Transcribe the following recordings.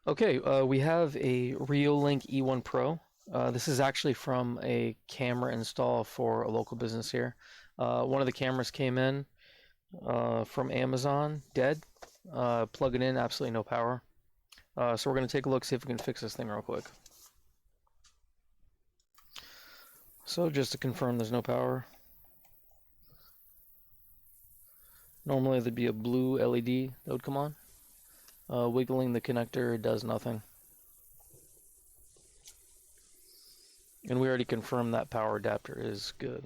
Okay, we have a Reolink E1 Pro. This is actually from a camera install for a local business here. One of the cameras came in from Amazon, dead. Plug it in, absolutely no power. So we're going to take a look, see if we can fix this thing real quick. So just to confirm there's no power. Normally there'd be a blue LED that would come on. Wiggling the connector does nothing. And we already confirmed that power adapter is good.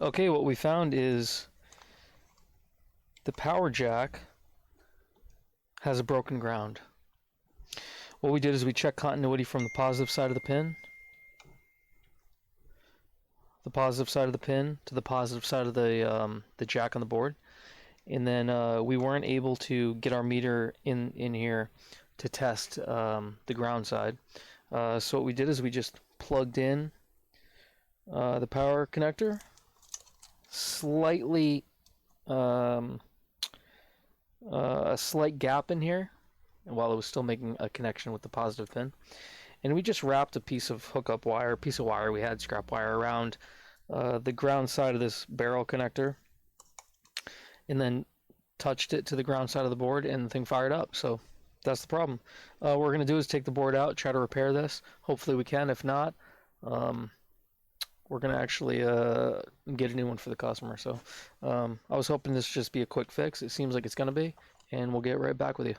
Okay, what we found is the power jack has a broken ground. What we did is we checked continuity from the positive side of the pin, to the positive side of the jack on the board, and then we weren't able to get our meter in here to test the ground side. So what we did is we just plugged in the power connector, slightly a slight gap in here, while it was still making a connection with the positive pin. And we just wrapped a piece of hookup wire, we had scrap wire around the ground side of this barrel connector, and then touched it to the ground side of the board, and the thing fired up. So that's the problem. What we're going to do is take the board out, try to repair this. Hopefully we can. If not, we're going to actually get a new one for the customer. So I was hoping this would just be a quick fix. It seems like it's going to be, and we'll get right back with you.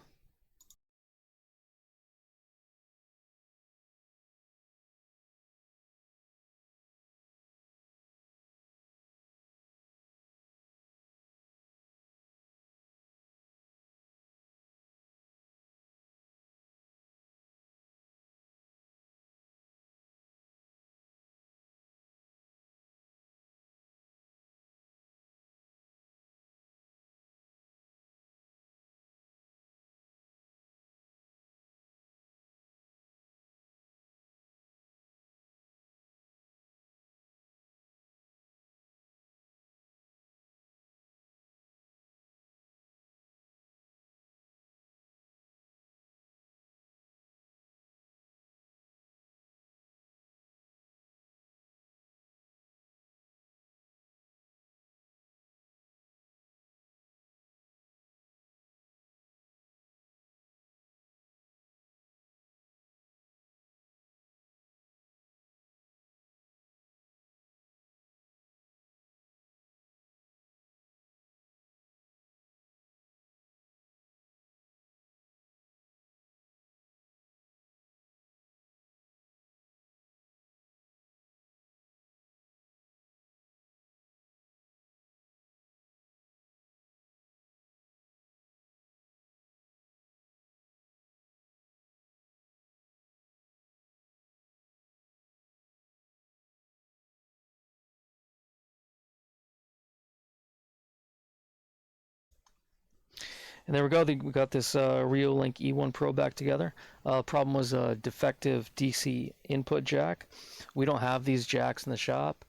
And there we go. We got this Reolink E1 Pro back together. Problem was a defective DC input jack. We don't have these jacks in the shop,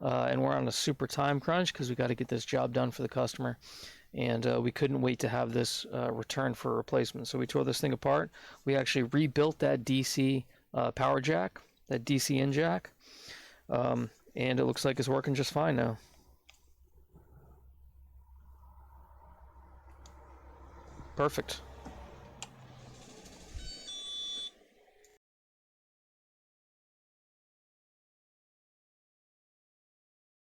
and we're on a super time crunch because we got to get this job done for the customer. And we couldn't wait to have this returned for a replacement. So we tore this thing apart. We actually rebuilt that DC power jack, that DC in jack, and it looks like it's working just fine now. Perfect.